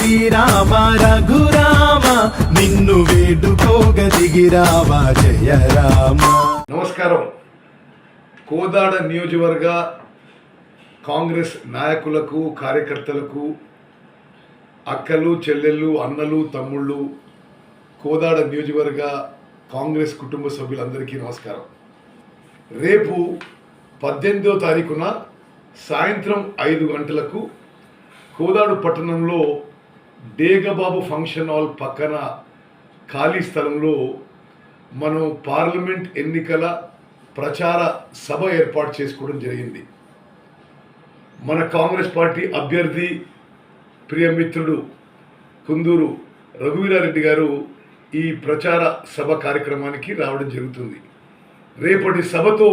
శ్రీరామ రఘురామ నిన్ను వేడుకోగ దిగిరావా జయ రామ. నమస్కారం. కోదాడ నియోజకవర్గ కాంగ్రెస్ నాయకులకు, కార్యకర్తలకు, అక్కలు, చెల్లెళ్ళు, అన్నలు, తమ్ముళ్ళు, కోదాడ నియోజకవర్గ కాంగ్రెస్ కుటుంబ సభ్యులందరికీ నమస్కారం. రేపు 18వ తారీఖున సాయంత్రం 5 గంటలకు కోదాడు పట్టణంలో డేగబాబు ఫంక్షన్ హాల్ పక్కన ఖాళీ స్థలంలో మనం పార్లమెంట్ ఎన్నికల ప్రచార సభ ఏర్పాటు చేసుకోవడం జరిగింది. మన కాంగ్రెస్ పార్టీ అభ్యర్థి ప్రియమిత్రుడు కుందూరు రఘువీరారెడ్డి గారు ఈ ప్రచార సభ కార్యక్రమానికి రావడం జరుగుతుంది. రేపటి సభతో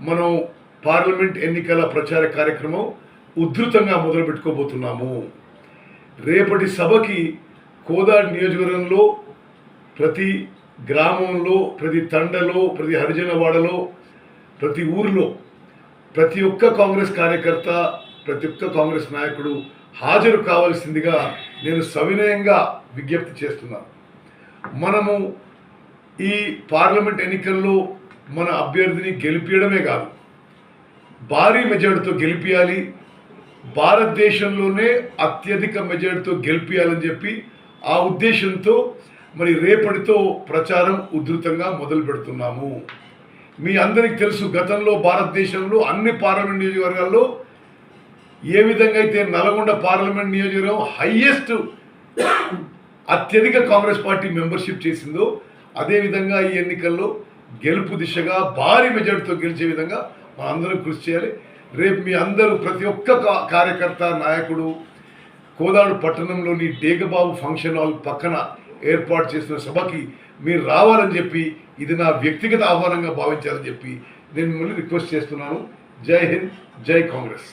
మనం పార్లమెంట్ ఎన్నికల ప్రచార కార్యక్రమం ఉధృతంగా మొదలుపెట్టుకోబోతున్నాము. రేపటి సభకి కోదాడ నియోజకవర్గంలో ప్రతి గ్రామంలో, ప్రతి తండలో, ప్రతి హరిజనవాడలో, ప్రతి ఊరిలో ప్రతి ఒక్క కాంగ్రెస్ కార్యకర్త, ప్రతి ఒక్క కాంగ్రెస్ నాయకుడు హాజరు కావాల్సిందిగా నేను సవినయంగా విజ్ఞప్తి చేస్తున్నాను. మనము ఈ పార్లమెంట్ ఎన్నికల్లో మన అభ్యర్థిని గెలిపించడమే కాదు, భారీ మెజార్టీతో గెలిపించాలి, భారతదేశంలోనే అత్యధిక మెజార్టీతో గెలిపించాలని చెప్పి ఆ ఉద్దేశంతో మరి రేపటితో ప్రచారం ఉధృతంగా మొదలు పెడుతున్నాము. మీ అందరికీ తెలుసు, గతంలో భారతదేశంలో అన్ని పార్లమెంట్ నియోజకవర్గాల్లో ఏ విధంగా అయితే నల్గొండ పార్లమెంట్ నియోజకవర్గం హైయెస్ట్ అత్యధిక కాంగ్రెస్ పార్టీ మెంబర్షిప్ చేసిందో అదేవిధంగా ఈ ఎన్నికల్లో గెలుపు దిశగా భారీ మెజార్టీతో గెలిచే విధంగా మనం అందరం కృషి చేయాలి. రేపు మీ అందరూ ప్రతి ఒక్క కార్యకర్త, నాయకుడు కోదాడు పట్టణంలోని డేగబాబు ఫంక్షన్ హాల్ పక్కన ఏర్పాటు చేసిన సభకి మీరు రావాలని చెప్పి, ఇది నా వ్యక్తిగత ఆహ్వానంగా భావించాలని చెప్పి నేను మిమ్మల్ని రిక్వెస్ట్ చేస్తున్నాను. జై హింద్, జై కాంగ్రెస్.